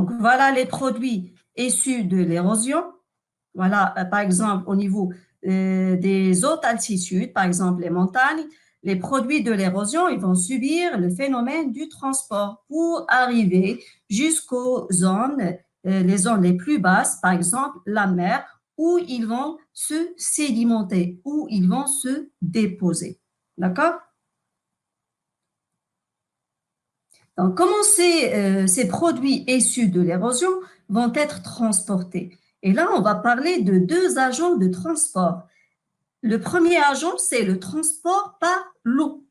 Donc, voilà les produits issus de l'érosion. Voilà, par exemple, au niveau des hautes altitudes, par exemple les montagnes, les produits de l'érosion, ils vont subir le phénomène du transport pour arriver jusqu'aux zones, les zones les plus basses, par exemple la mer, où ils vont se sédimenter, où ils vont se déposer. D'accord? Donc, comment ces produits issus de l'érosion vont être transportés? Et là, on va parler de deux agents de transport. Le premier agent, c'est le transport par l'eau.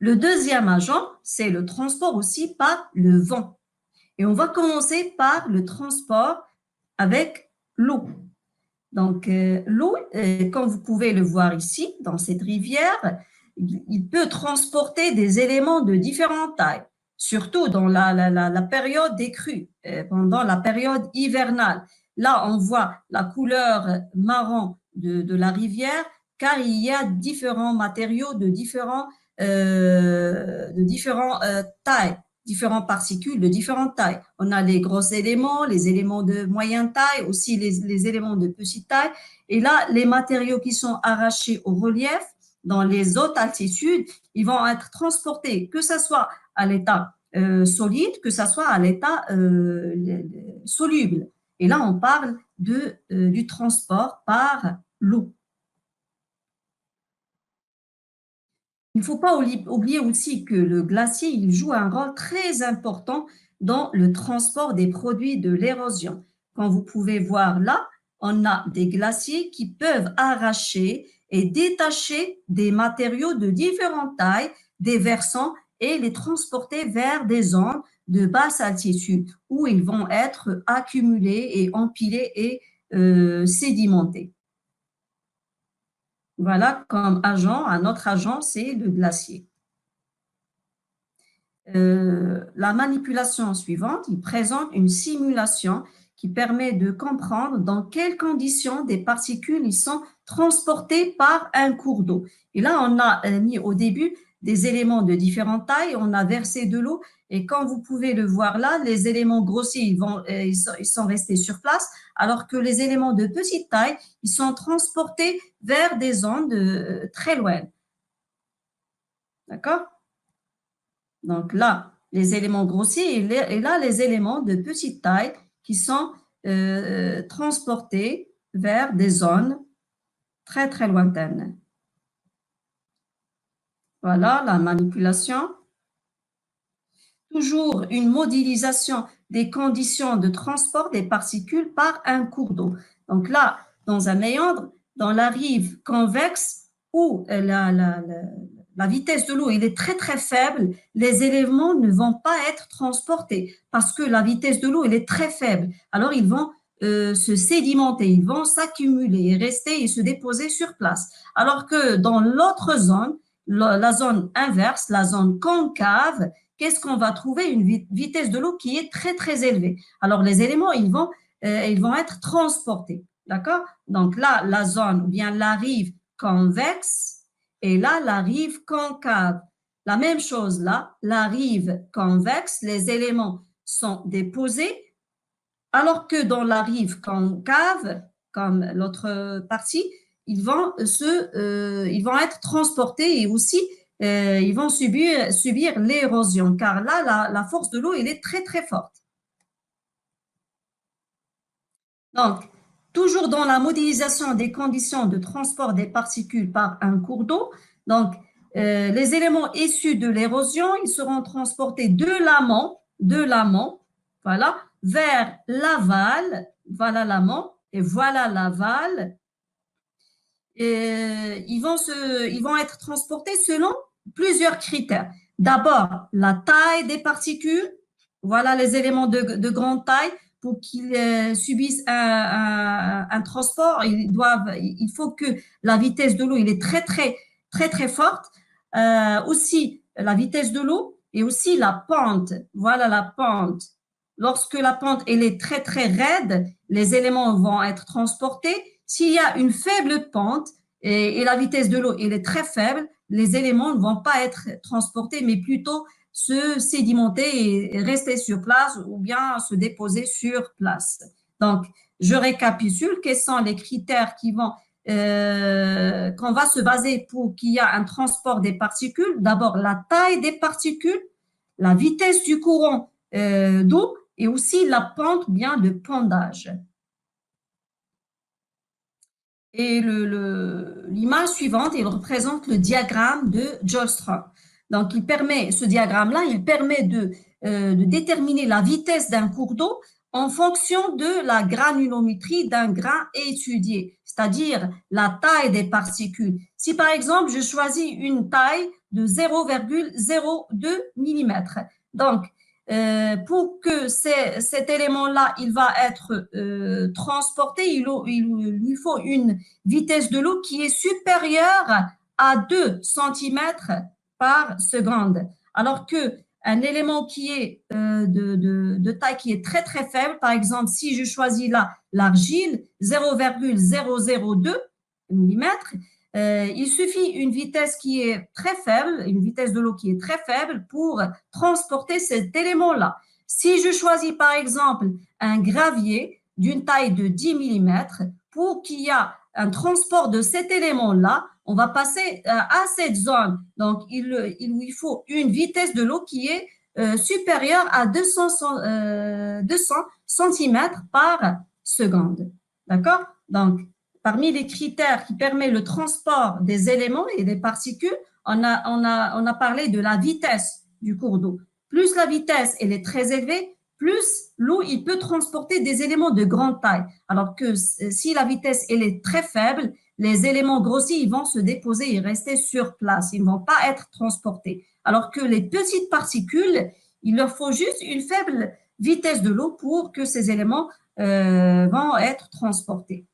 Le deuxième agent, c'est le transport aussi par le vent. Et on va commencer par le transport avec l'eau. Donc, l'eau, comme vous pouvez le voir ici, dans cette rivière, il peut transporter des éléments de différentes tailles, surtout dans la période des crues, pendant la période hivernale. Là, on voit la couleur marron de la rivière, car il y a différents matériaux de différents tailles, différentes particules de différentes tailles. On a les gros éléments, les éléments de moyenne taille, aussi les éléments de petite taille. Et là, les matériaux qui sont arrachés au relief dans les hautes altitudes, ils vont être transportés, que ce soit à l'état solide, que ce soit à l'état soluble. Et là, on parle du transport par l'eau. Il ne faut pas oublier aussi que le glacier il joue un rôle très important dans le transport des produits de l'érosion. Comme vous pouvez voir là, on a des glaciers qui peuvent arracher et détacher des matériaux de différentes tailles des versants et les transporter vers des zones de basse altitude où ils vont être accumulés et empilés et sédimentés. Voilà, comme agent, un autre agent, c'est le glacier. La manipulation suivante, il présente une simulation qui permet de comprendre dans quelles conditions des particules ils sont transportées par un cours d'eau. Et là, on a mis au début des éléments de différentes tailles, on a versé de l'eau et comme vous pouvez le voir là, les éléments grossiers, ils sont restés sur place, alors que les éléments de petite taille, ils sont transportés vers des zones très loin. D'accord? Donc là, les éléments grossiers et là, les éléments de petite taille qui sont transportés vers des zones très, très lointaines. Voilà la manipulation. Toujours une modélisation des conditions de transport des particules par un cours d'eau. Donc là, dans un méandre, dans la rive convexe où la vitesse de l'eau est très très faible, les éléments ne vont pas être transportés parce que la vitesse de l'eau est très faible. Alors ils vont se sédimenter, ils vont s'accumuler et rester et se déposer sur place. Alors que dans l'autre zone, la zone inverse, la zone concave, qu'est-ce qu'on va trouver? Une vitesse de l'eau qui est très très élevée. Alors les éléments, ils vont être transportés. D'accord? Donc là, la zone ou bien la rive convexe et là, la rive concave. La même chose là, la rive convexe, les éléments sont déposés, alors que dans la rive concave, comme l'autre partie, ils vont être transportés et aussi ils vont subir l'érosion, car là, la force de l'eau, elle est très, très forte. Donc, toujours dans la modélisation des conditions de transport des particules par un cours d'eau, donc, les éléments issus de l'érosion, ils seront transportés de l'amont, voilà, vers l'aval, voilà l'amont, et voilà l'aval. Ils vont être transportés selon plusieurs critères. D'abord, la taille des particules, voilà les éléments de grande taille pour qu'ils subissent un transport. Il faut que la vitesse de l'eau est très très très très forte. Aussi la vitesse de l'eau et aussi la pente. Voilà la pente. Lorsque la pente elle est très très raide, les éléments vont être transportés. S'il y a une faible pente et la vitesse de l'eau elle est très faible, les éléments ne vont pas être transportés, mais plutôt se sédimenter et rester sur place ou bien se déposer sur place. Donc, je récapitule quels sont les critères qu'on va se baser pour qu'il y ait un transport des particules. D'abord, la taille des particules, la vitesse du courant d'eau et aussi la pente bien de pendage. Et l'image suivante, il représente le diagramme de Joule-Strom. Donc, ce diagramme-là, il permet de déterminer la vitesse d'un cours d'eau en fonction de la granulométrie d'un grain étudié, c'est-à-dire la taille des particules. Si par exemple, je choisis une taille de 0,02 mm, donc pour que cet élément-là, il va être transporté, il lui faut une vitesse de l'eau qui est supérieure à 2 cm par seconde. Alors que un élément qui est de taille qui est très très faible, par exemple, si je choisis là l'argile, 0,002 mm, il suffit une vitesse qui est très faible, une vitesse de l'eau qui est très faible pour transporter cet élément-là. Si je choisis par exemple un gravier d'une taille de 10 mm, pour qu'il y ait un transport de cet élément-là, on va passer à cette zone. Donc, il lui faut une vitesse de l'eau qui est supérieure à 200 cm par seconde. D'accord? Donc, parmi les critères qui permettent le transport des éléments et des particules, on a parlé de la vitesse du cours d'eau. Plus la vitesse elle est très élevée, plus l'eau il peut transporter des éléments de grande taille. Alors que si la vitesse elle est très faible, les éléments grossiers ils vont se déposer et rester sur place. Ils ne vont pas être transportés. Alors que les petites particules, il leur faut juste une faible vitesse de l'eau pour que ces éléments vont être transportés.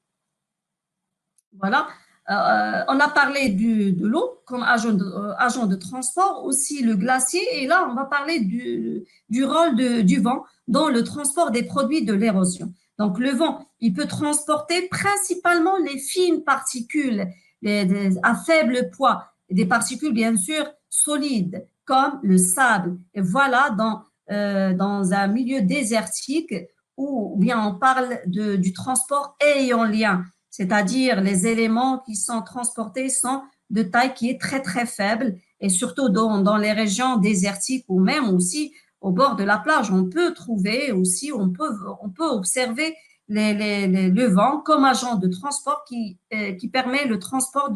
Voilà. On a parlé de l'eau comme agent de transport, aussi le glacier, et là, on va parler du rôle du vent dans le transport des produits de l'érosion. Donc, le vent, il peut transporter principalement les fines particules à faible poids, des particules, bien sûr, solides, comme le sable. Et voilà, dans un milieu désertique, où bien on parle du transport éolien, c'est-à-dire les éléments qui sont transportés sont de taille qui est très très faible et surtout dans les régions désertiques ou même aussi au bord de la plage, on peut trouver aussi, on peut observer le vent comme agent de transport qui permet le transport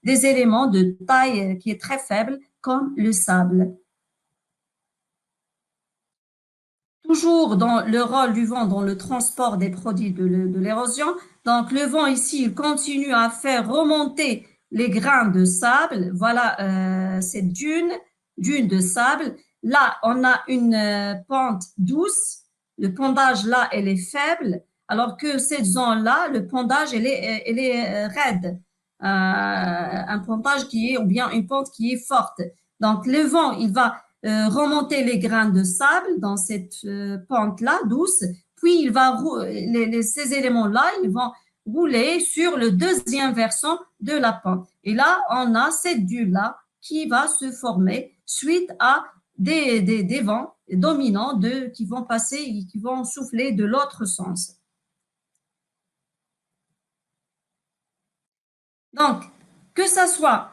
des éléments de taille qui est très faible comme le sable. Toujours dans le rôle du vent dans le transport des produits de l'érosion. Donc, le vent ici, il continue à faire remonter les grains de sable. Voilà cette dune de sable. Là, on a une pente douce. Le pondage, là, elle est faible. Alors que cette zone-là, le pondage, elle est raide. Un pondage qui est, ou bien une pente qui est forte. Donc, le vent, il va remonter les grains de sable dans cette pente-là douce, puis ces éléments-là, ils vont rouler sur le deuxième versant de la pente. Et là, on a cette dune-là qui va se former suite à des vents dominants qui vont passer et qui vont souffler de l'autre sens. Donc, que ça soit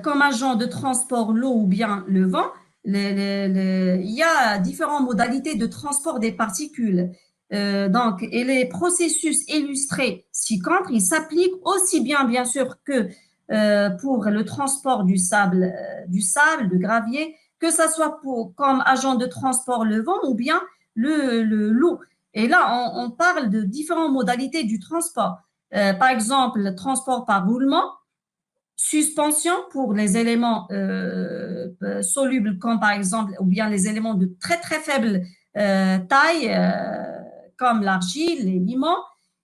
comme agent de transport l'eau ou bien le vent, il y a différentes modalités de transport des particules. Donc, et les processus illustrés ci-contre, ils s'appliquent aussi bien sûr, que pour le transport du sable, du gravier, que ça soit comme agent de transport le vent ou bien l'eau. Et là, on parle de différentes modalités du transport. Par exemple, le transport par roulement, suspension pour les éléments solubles comme par exemple, ou bien les éléments de très très faible taille comme l'argile, les limons.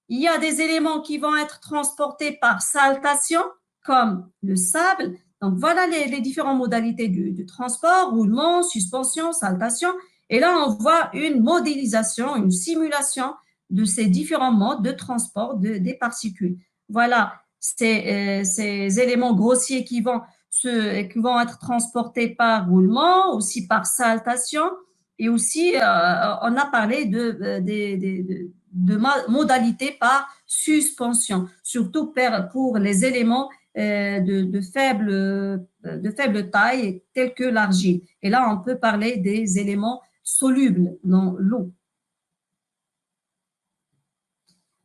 Il y a des éléments qui vont être transportés par saltation comme le sable. Donc voilà les différentes modalités du transport, roulement, suspension, saltation. Et là, on voit une modélisation, une simulation de ces différents modes de transport des particules. Voilà ces éléments grossiers qui vont qui vont être transportés par roulement, aussi par saltation, et aussi on a parlé de modalités par suspension, surtout pour les éléments de faible taille tels que l'argile. Et là, on peut parler des éléments solubles dans l'eau.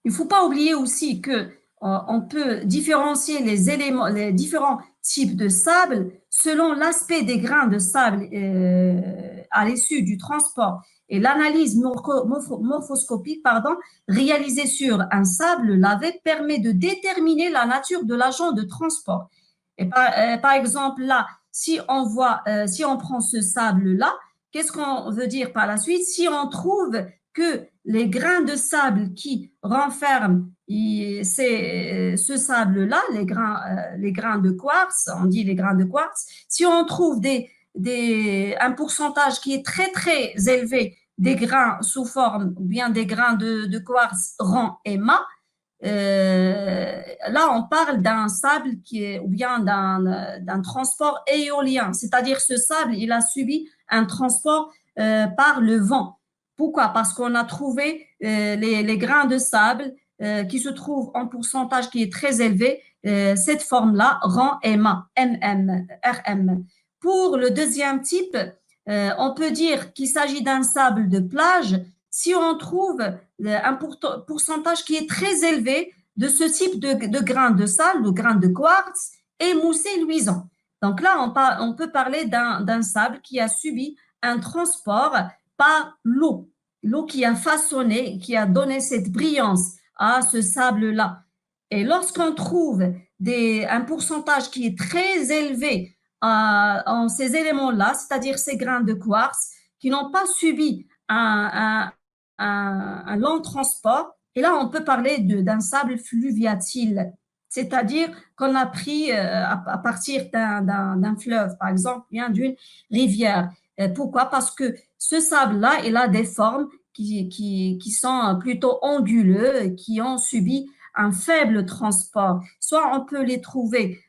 Il ne faut pas oublier aussi que on peut différencier les éléments, les différents types de sable selon l'aspect des grains de sable à l'issue du transport et l'analyse morphoscopique réalisée sur un sable lavé permet de déterminer la nature de l'agent de transport. Et par exemple, là, si on prend ce sable-là, qu'est-ce qu'on veut dire par la suite? Si on trouve que les grains de sable qui renferment ce sable-là, les grains de quartz, on dit les grains de quartz, si on trouve un pourcentage qui est très très élevé des grains sous forme ou bien des grains de quartz rond et mat, là on parle d'un sable ou bien d'un transport éolien, c'est-à-dire ce sable il a subi un transport par le vent. Pourquoi? Parce qu'on a trouvé les grains de sable qui se trouvent en pourcentage qui est très élevé, cette forme-là, rend mat, RM. Pour le deuxième type, on peut dire qu'il s'agit d'un sable de plage si on trouve un pourcentage qui est très élevé de ce type de grains de sable, de grains de quartz, émoussé luisant. Donc là, on peut parler d'un sable qui a subi un transport par l'eau qui a façonné, qui a donné cette brillance à ce sable-là. Et lorsqu'on trouve un pourcentage qui est très élevé en ces éléments-là, c'est-à-dire ces grains de quartz qui n'ont pas subi un long transport, et là on peut parler d'un sable fluviatile, c'est-à-dire qu'on a pris à partir d'un fleuve, par exemple, bien d'une rivière. Pourquoi? Parce que ce sable-là, il a des formes qui sont plutôt anguleux, qui ont subi un faible transport. Soit on peut les trouver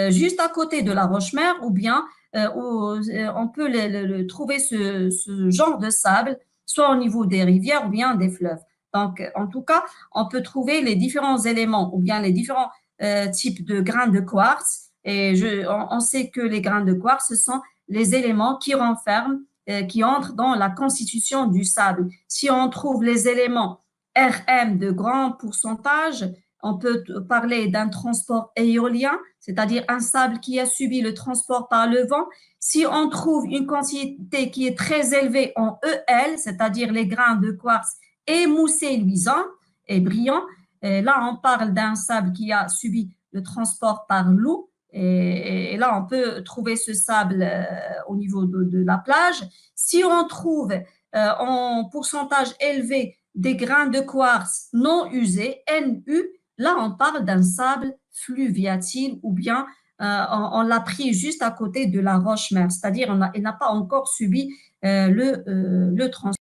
juste à côté de la roche-mère, ou bien on peut trouver ce genre de sable, soit au niveau des rivières ou bien des fleuves. Donc, en tout cas, on peut trouver les différents éléments ou bien les différents types de grains de quartz. Et on sait que les grains de quartz, ce sont les éléments qui renferment, qui entrent dans la constitution du sable. Si on trouve les éléments RM de grand pourcentage, on peut parler d'un transport éolien, c'est-à-dire un sable qui a subi le transport par le vent. Si on trouve une quantité qui est très élevée en EL, c'est-à-dire les grains de quartz émoussés, luisants et brillants, et là on parle d'un sable qui a subi le transport par l'eau. Et là, on peut trouver ce sable au niveau de la plage. Si on trouve en pourcentage élevé des grains de quartz non usés, NU, là, on parle d'un sable fluviatile ou bien on l'a pris juste à côté de la roche-mère, c'est-à-dire il n'a pas encore subi le transport.